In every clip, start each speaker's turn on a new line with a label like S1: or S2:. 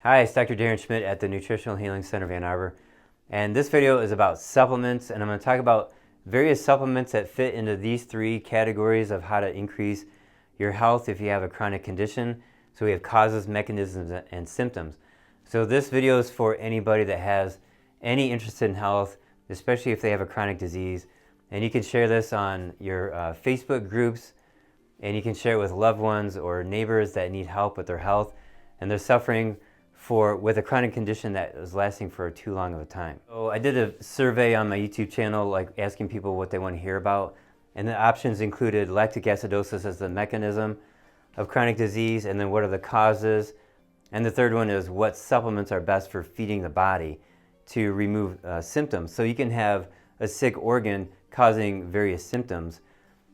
S1: Hi, it's Dr. Darren Schmidt at the Nutritional Healing Center of Ann Arbor. And this video is about supplements, and I'm going to talk about various supplements that fit into these three categories of how to increase your health if you have a chronic condition. So we have causes, mechanisms, and symptoms. So this video is for anybody that has any interest in health, especially if they have a chronic disease. And you can share this on your Facebook groups, and you can share it with loved ones or neighbors that need help with their health and they're suffering with a chronic condition that is lasting for too long of a time. So I did a survey on my YouTube channel, like asking people what they want to hear about, and the options included lactic acidosis as the mechanism of chronic disease, and then what are the causes, and the third one is what supplements are best for feeding the body to remove symptoms. So you can have a sick organ causing various symptoms,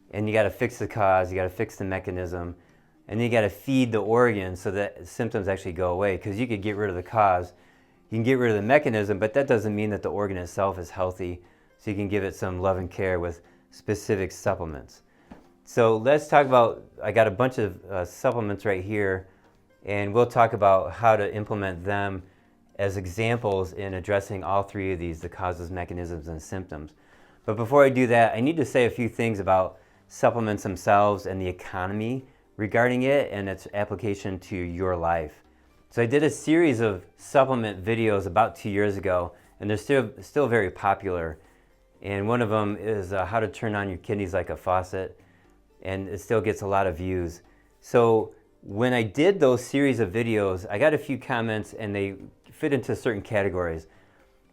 S1: and you got to fix the cause, you got to fix the mechanism, and then you got to feed the organ so that symptoms actually go away, because you could get rid of the cause, you can get rid of the mechanism, but that doesn't mean that the organ itself is healthy, so you can give it some love and care with specific supplements. So let's talk about, I got a bunch of supplements right here, and we'll talk about how to implement them as examples in addressing all three of these, the causes, mechanisms, and symptoms. But before I do that, I need to say a few things about supplements themselves and the economy regarding it and its application to your life. So I did a series of supplement videos about 2 years ago, and they're still very popular. And one of them is how to turn on your kidneys like a faucet, and it still gets a lot of views. So when I did those series of videos, I got a few comments and they fit into certain categories.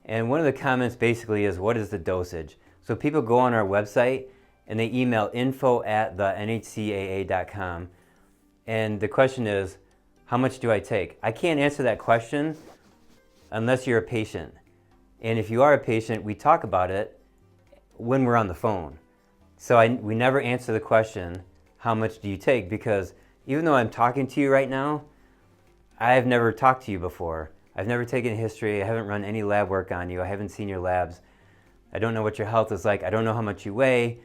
S1: And one of the comments basically is, what is the dosage? So people go on our website and they email info@thenhcaa.com, and the question is, how much do I take? I can't answer that question unless you're a patient. And if you are a patient, we talk about it when we're on the phone. So we never answer the question, how much do you take? Because even though I'm talking to you right now, I've never talked to you before. I've never taken a history. I haven't run any lab work on you. I haven't seen your labs. I don't know what your health is like. I don't know how much you weigh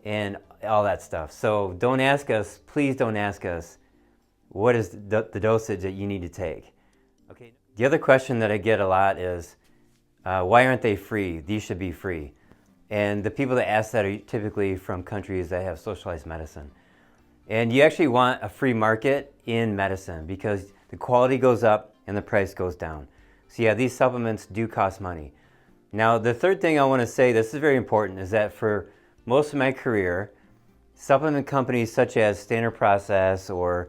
S1: and all that stuff. So don't ask us, please don't ask us, what is the dosage that you need to take? Okay. The other question that I get a lot is, why aren't they free? These should be free. And the people that ask that are typically from countries that have socialized medicine. And you actually want a free market in medicine because the quality goes up and the price goes down. So yeah, these supplements do cost money. Now, the third thing I want to say, this is very important, is that for most of my career, supplement companies such as Standard Process or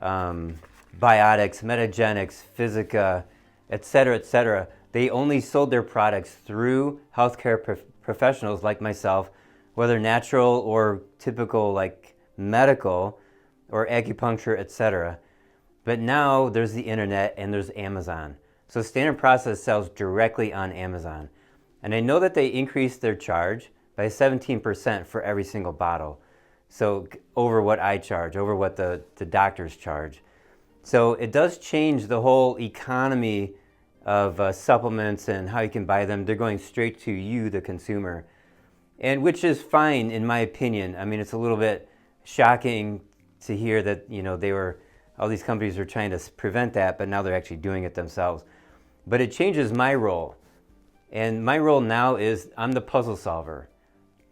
S1: Biotics, Metagenics, Physica, etc., they only sold their products through healthcare professionals like myself, whether natural or typical like medical or acupuncture, etc. But now there's the internet and there's Amazon. So Standard Process sells directly on Amazon. And I know that they increased their charge by 17% for every single bottle. So over what I charge, over what the doctors charge. So it does change the whole economy of supplements and how you can buy them. They're going straight to you, the consumer, and which is fine in my opinion. I mean, it's a little bit shocking to hear that all these companies are trying to prevent that, but now they're actually doing it themselves. But it changes my role, and my role now is I'm the puzzle solver.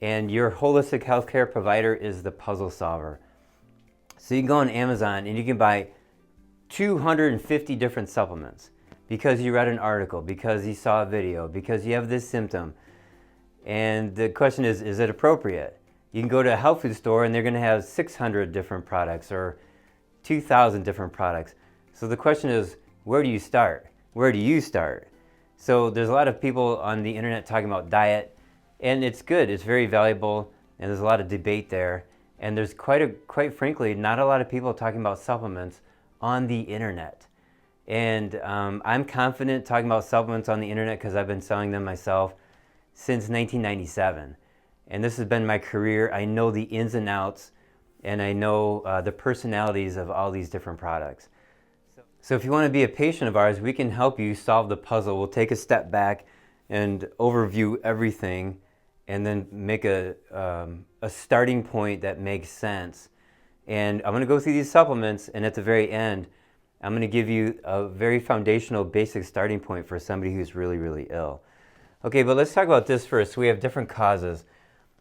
S1: And your holistic healthcare provider is the puzzle solver. So you can go on Amazon and you can buy 250 different supplements because you read an article, because you saw a video, because you have this symptom. And the question is it appropriate? You can go to a health food store and they're going to have 600 different products or 2,000 different products. So the question is, where do you start? Where do you start? So there's a lot of people on the internet talking about diet. And it's good, it's very valuable, and there's a lot of debate there. And there's quite frankly, not a lot of people talking about supplements on the internet. And I'm confident talking about supplements on the internet because I've been selling them myself since 1997. And this has been my career. I know the ins and outs, and I know the personalities of all these different products. So if you want to be a patient of ours, we can help you solve the puzzle. We'll take a step back and overview everything, and then make a starting point that makes sense. And I'm going to go through these supplements, and at the very end, I'm going to give you a very foundational, basic starting point for somebody who's really, really ill. Okay, but let's talk about this first. We have different causes,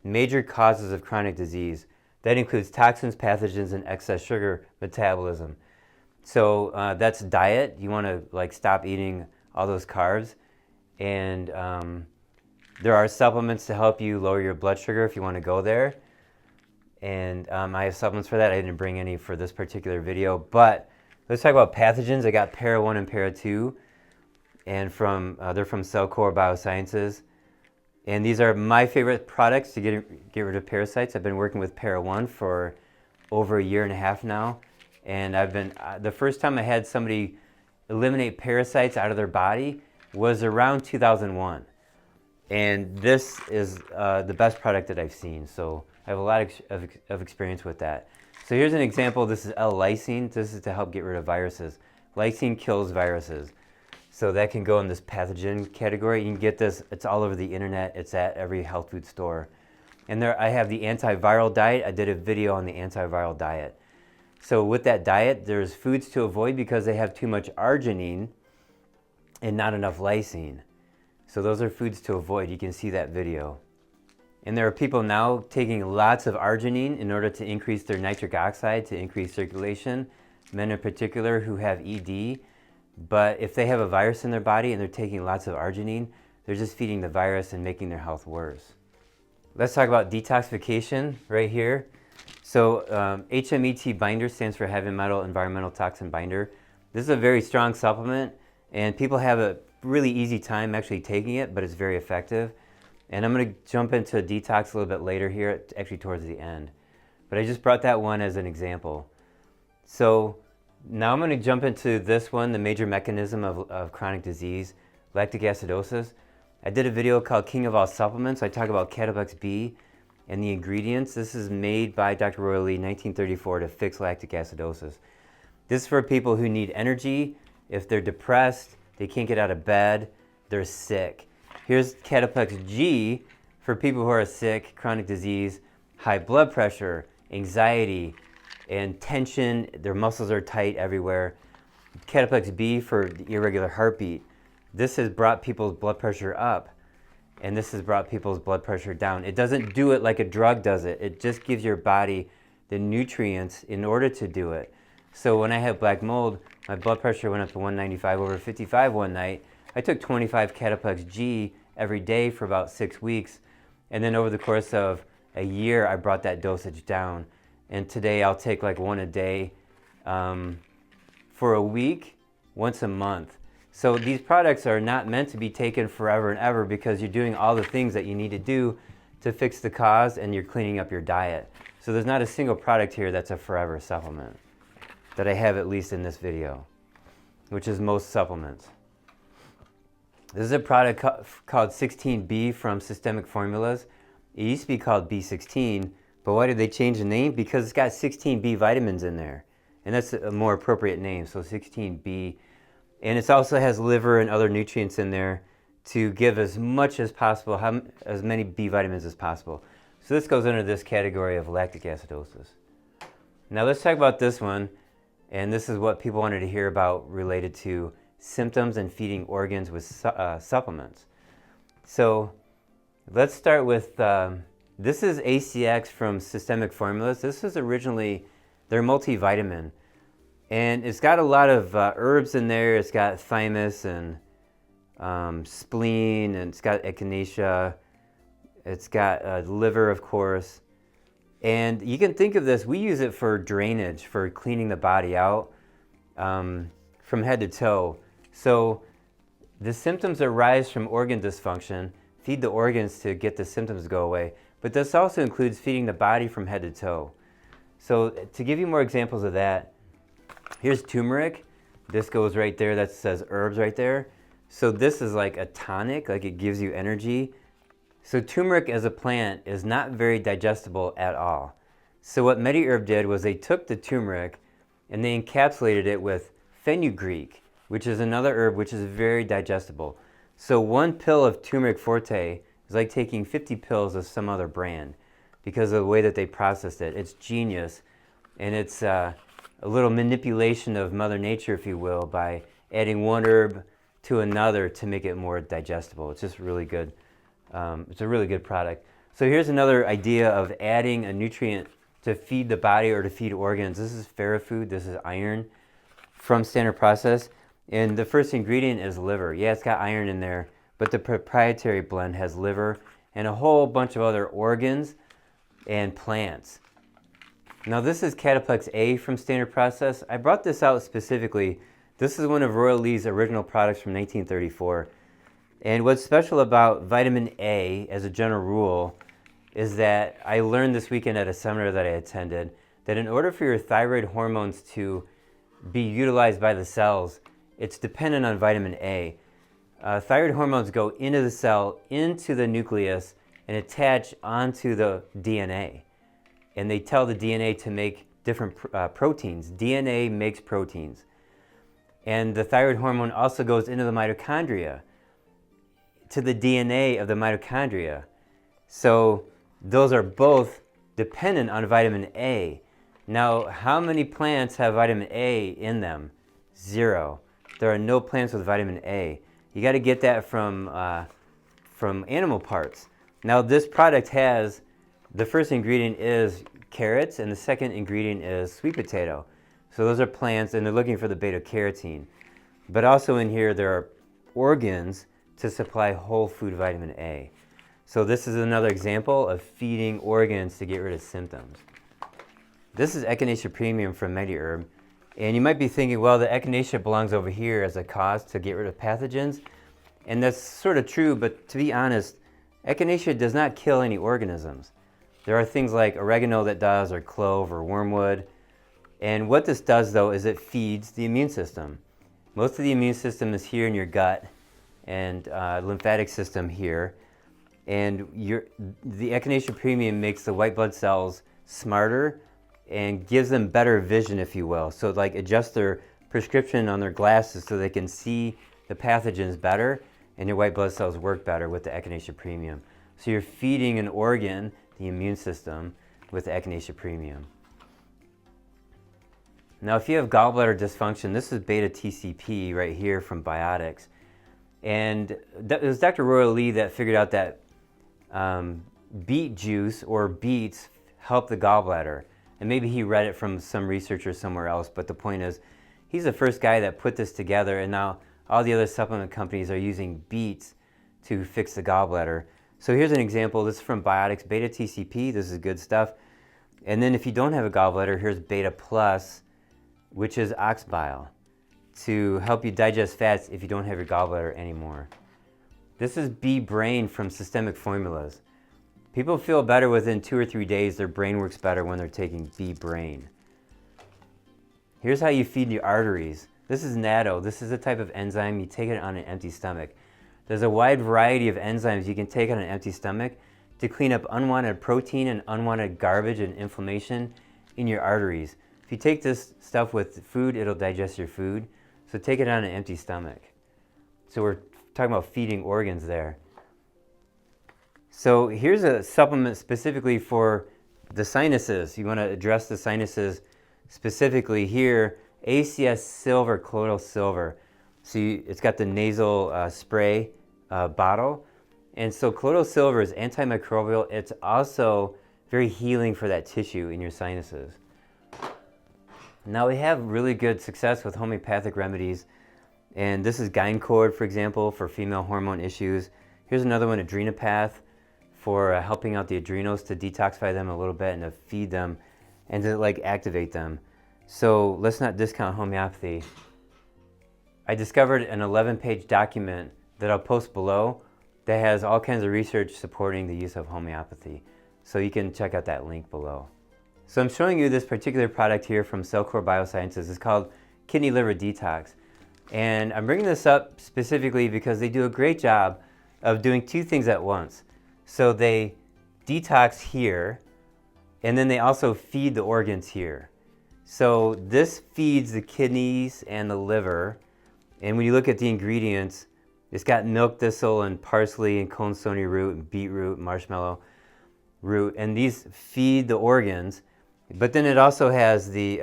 S1: major causes of chronic disease. That includes toxins, pathogens, and excess sugar metabolism. So that's diet. You want to like stop eating all those carbs. And there are supplements to help you lower your blood sugar if you want to go there. And I have supplements for that. I didn't bring any for this particular video. But let's talk about pathogens. I got Para 1 and Para 2. And they're from Cellcore Biosciences. And these are my favorite products to get rid of parasites. I've been working with Para 1 for over a year and a half now. And I've been, the first time I had somebody eliminate parasites out of their body was around 2001. And this is the best product that I've seen. So I have a lot of experience with that. So here's an example. This is L-lysine. This is to help get rid of viruses. Lysine kills viruses. So that can go in this pathogen category. You can get this, it's all over the internet. It's at every health food store. And there I have the antiviral diet. I did a video on the antiviral diet. So with that diet, there's foods to avoid because they have too much arginine and not enough lysine. So those are foods to avoid. You can see that video. And there are people now taking lots of arginine in order to increase their nitric oxide, to increase circulation, men in particular who have ED. But if they have a virus in their body and they're taking lots of arginine, they're just feeding the virus and making their health worse. Let's talk about detoxification right here. So HMET binder stands for heavy metal environmental toxin binder. This is a very strong supplement and people have a really easy time actually taking it, but it's very effective. And I'm going to jump into detox a little bit later here, actually towards the end. But I just brought that one as an example. So now I'm going to jump into this one, the major mechanism of chronic disease, lactic acidosis. I did a video called King of All Supplements. I talk about Cataplex B and the ingredients. This is made by Dr. Roy Lee in 1934 to fix lactic acidosis. This is for people who need energy. If they're depressed, they can't get out of bed, they're sick. Here's Cataplex G for people who are sick, chronic disease, high blood pressure, anxiety, and tension. Their muscles are tight everywhere. Cataplex B for the irregular heartbeat. This has brought people's blood pressure up, and this has brought people's blood pressure down. It doesn't do it like a drug does it. It just gives your body the nutrients in order to do it. So when I had black mold, my blood pressure went up to 195/55 one night. I took 25 Cataplex G every day for about 6 weeks. And then over the course of a year, I brought that dosage down. And today I'll take like one a day for a week, once a month. So these products are not meant to be taken forever and ever because you're doing all the things that you need to do to fix the cause and you're cleaning up your diet. So there's not a single product here that's a forever supplement that I have, at least in this video, which is most supplements. This is a product called 16B from Systemic Formulas. It used to be called B16, but why did they change the name? Because it's got 16 B vitamins in there, and that's a more appropriate name, so 16B. And it also has liver and other nutrients in there to give as much as possible, as many B vitamins as possible. So this goes under this category of lactic acidosis. Now let's talk about this one, and this is what people wanted to hear about related to symptoms and feeding organs with supplements. So let's start with, this is ACX from Systemic Formulas. This is originally their multivitamin. And it's got a lot of herbs in there. It's got thymus and spleen, and it's got echinacea. It's got liver, of course. And you can think of this, we use it for drainage, for cleaning the body out from head to toe. So the symptoms arise from organ dysfunction. Feed the organs to get the symptoms to go away. But this also includes feeding the body from head to toe. So to give you more examples of that, here's turmeric. This goes right there, that says herbs right there. So this is like a tonic, like it gives you energy. So turmeric as a plant is not very digestible at all. So what MediHerb did was they took the turmeric and they encapsulated it with fenugreek, which is another herb which is very digestible. So one pill of turmeric forte is like taking 50 pills of some other brand because of the way that they processed it. It's genius, and it's a little manipulation of Mother Nature, if you will, by adding one herb to another to make it more digestible. It's just really good. It's a really good product. So here's another idea of adding a nutrient to feed the body or to feed organs. This is Ferrofood. This is iron from Standard Process. And the first ingredient is liver. Yeah, it's got iron in there, but the proprietary blend has liver and a whole bunch of other organs and plants. Now this is Cataplex A from Standard Process. I brought this out specifically. This is one of Royal Lee's original products from 1934. And what's special about vitamin A, as a general rule, is that I learned this weekend at a seminar that I attended that in order for your thyroid hormones to be utilized by the cells, it's dependent on vitamin A. Thyroid hormones go into the cell, into the nucleus, and attach onto the DNA. And they tell the DNA to make different proteins. DNA makes proteins. And the thyroid hormone also goes into the mitochondria, to the DNA of the mitochondria. So those are both dependent on vitamin A. Now, how many plants have vitamin A in them? 0. There are no plants with vitamin A. You got to get that from animal parts. Now, this product has, the first ingredient is carrots, and the second ingredient is sweet potato. So those are plants, and they're looking for the beta-carotene. But also in here, there are organs to supply whole food vitamin A. So this is another example of feeding organs to get rid of symptoms. This is Echinacea Premium from MediHerb. And you might be thinking, well, the echinacea belongs over here as a cause to get rid of pathogens. And that's sort of true, but to be honest, echinacea does not kill any organisms. There are things like oregano that does, or clove, or wormwood. And what this does, though, is it feeds the immune system. Most of the immune system is here in your gut, and lymphatic system here. And the Echinacea Premium makes the white blood cells smarter and gives them better vision, if you will. So like adjust their prescription on their glasses so they can see the pathogens better, and your white blood cells work better with the Echinacea Premium. So you're feeding an organ, the immune system, with the Echinacea Premium. Now if you have gallbladder dysfunction, this is beta-TCP right here from Biotics. And it was Dr. Royal Lee that figured out that beet juice or beets help the gallbladder. And maybe he read it from some researcher somewhere else, but the point is, he's the first guy that put this together, and now all the other supplement companies are using beets to fix the gallbladder. So here's an example. This is from Biotics, beta-TCP. This is good stuff. And then if you don't have a gallbladder, here's Beta Plus, which is ox bile, to help you digest fats if you don't have your gallbladder anymore. This is B-Brain from Systemic Formulas. People feel better within 2 or 3 days. Their brain works better when they're taking B-Brain. Here's how you feed your arteries. This is natto. This is a type of enzyme. You take it on an empty stomach. There's a wide variety of enzymes you can take on an empty stomach to clean up unwanted protein and unwanted garbage and inflammation in your arteries. If you take this stuff with food, it'll digest your food. So take it on an empty stomach. So we're talking about feeding organs there. So here's a supplement specifically for the sinuses. You want to address the sinuses specifically here. ACS Silver, Colloidal Silver. See, it's got the nasal spray bottle. And so colloidal silver is antimicrobial. It's also very healing for that tissue in your sinuses. Now we have really good success with homeopathic remedies. And this is Gynecord, for example, for female hormone issues. Here's another one, Adrenopath, for helping out the adrenals to detoxify them a little bit and to feed them and to like activate them. So let's not discount homeopathy. I discovered an 11-page document that I'll post below that has all kinds of research supporting the use of homeopathy. So you can check out that link below. So I'm showing you this particular product here from Cellcore Biosciences. It's called Kidney Liver Detox. And I'm bringing this up specifically because they do a great job of doing two things at once. So they detox here, and then they also feed the organs here. So this feeds the kidneys and the liver. And when you look at the ingredients, it's got milk thistle and parsley and conestony root and beetroot, marshmallow root. And these feed the organs. But then it also has the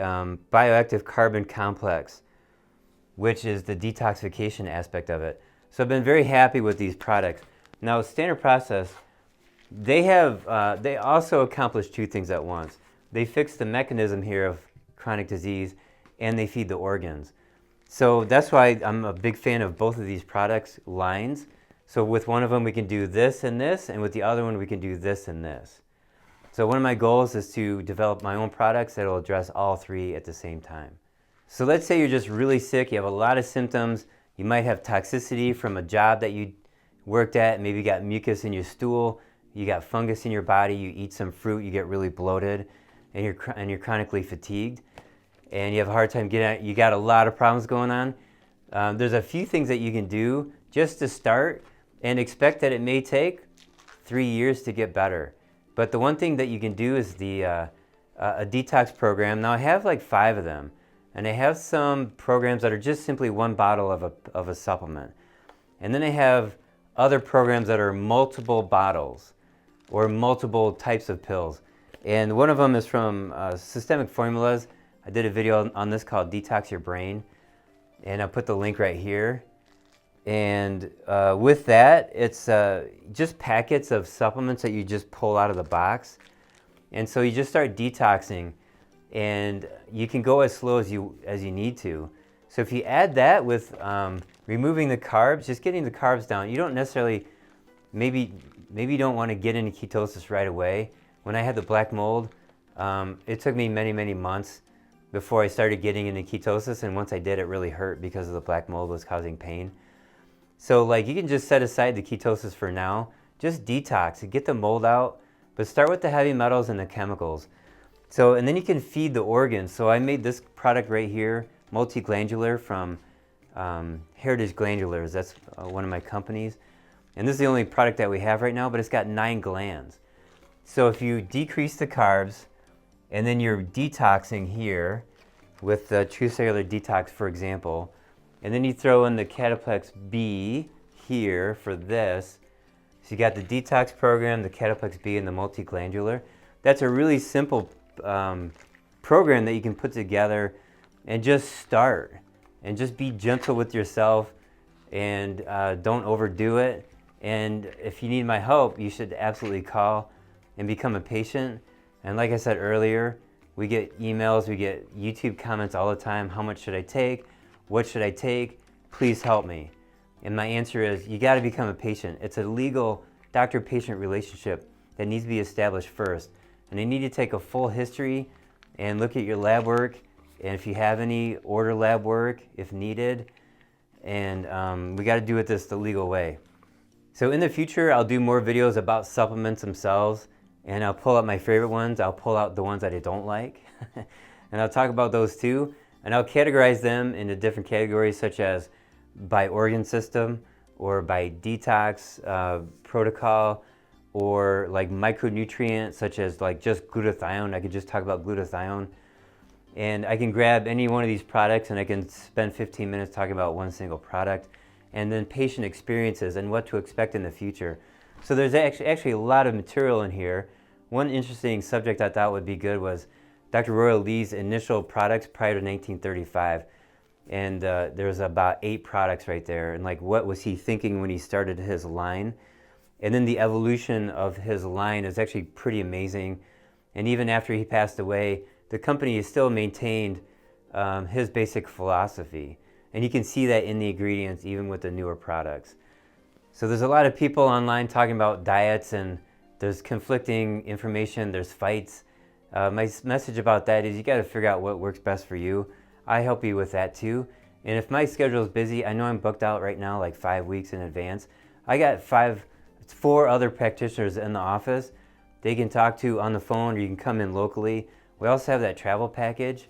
S1: bioactive carbon complex, which is the detoxification aspect of it. So I've been very happy with these products. Now, Standard Process, they also accomplish two things at once. They fix the mechanism here of chronic disease, and they feed the organs. So that's why I'm a big fan of both of these products lines. So with one of them we can do this, and with the other one we can do this and this. So one of my goals is to develop my own products that will address all three at the same time. So let's say you're just really sick, you have a lot of symptoms, you might have toxicity from a job that you worked at, maybe you got mucus in your stool, you got fungus in your body, you eat some fruit, you get really bloated, and you're chronically fatigued, and you have a hard time getting out, you got a lot of problems going on. There's a few things that you can do just to start, and expect that it may take 3 years to get better. But the one thing that you can do is a detox program. Now I have like 5 of them, and I have some programs that are just simply 1 bottle of a supplement. And then I have other programs that are multiple bottles or multiple types of pills. And one of them is from Systemic Formulas. I did a video on this called Detox Your Brain, and I'll put the link right here. And with that, it's just packets of supplements that you just pull out of the box. And so you just start detoxing, and you can go as slow as you need to. So if you add that with removing the carbs, just getting the carbs down, you don't necessarily, maybe you don't want to get into ketosis right away. When I had the black mold, it took me many, many months before I started getting into ketosis, and once I did, it really hurt because of the black mold was causing pain. So like you can just set aside the ketosis for now, just detox and get the mold out, but start with the heavy metals and the chemicals. So, and then you can feed the organs. So I made this product right here, Multiglandular from Heritage Glandulars. That's one of my companies. And this is the only product that we have right now, but it's got 9 glands. So if you decrease the carbs, and then you're detoxing here with the True Cellular Detox, for example, and then you throw in the Cataplex B here for this. So you got the detox program, the Cataplex B, and the Multiglandular. That's a really simple program that you can put together and just start. And just be gentle with yourself, and don't overdo it. And if you need my help, you should absolutely call and become a patient. And like I said earlier, we get emails, we get YouTube comments all the time. How much should I take? What should I take? Please help me. And my answer is, you got to become a patient. It's a legal doctor-patient relationship that needs to be established first. And you need to take a full history and look at your lab work, and if you have any, order lab work if needed. And we got to do it the legal way. So in the future, I'll do more videos about supplements themselves, and I'll pull out my favorite ones. I'll pull out the ones that I don't like, and I'll talk about those too. And I'll categorize them into different categories, such as by organ system, or by detox protocol, or like micronutrients, such as like just glutathione. I could just talk about glutathione. And I can grab any one of these products and I can spend 15 minutes talking about one single product. And then patient experiences and what to expect in the future. So there's actually a lot of material in here. One interesting subject I thought would be good was Dr. Royal Lee's initial products prior to 1935. And there's about 8 products right there. And like, what was he thinking when he started his line? And then the evolution of his line is actually pretty amazing. And even after he passed away, the company has still maintained his basic philosophy. And you can see that in the ingredients, even with the newer products. So there's a lot of people online talking about diets, and there's conflicting information, there's fights. My message about that is you got to figure out what works best for you. I help you with that too. And if my schedule is busy, I know I'm booked out right now like 5 weeks in advance. I got 4 other practitioners in the office they can talk to on the phone, or you can come in locally. We also have that travel package.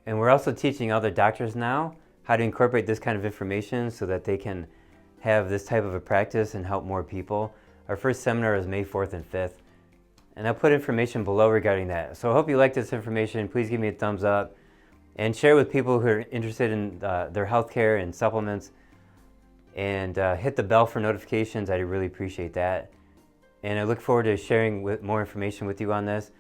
S1: And we're also teaching other doctors now how to incorporate this kind of information so that they can have this type of a practice and help more people. Our first seminar is May 4th and 5th. And I'll put information below regarding that. So I hope you like this information. Please give me a thumbs up and share with people who are interested in their healthcare and supplements. And hit the bell for notifications. I'd really appreciate that. And I look forward to sharing more information with you on this.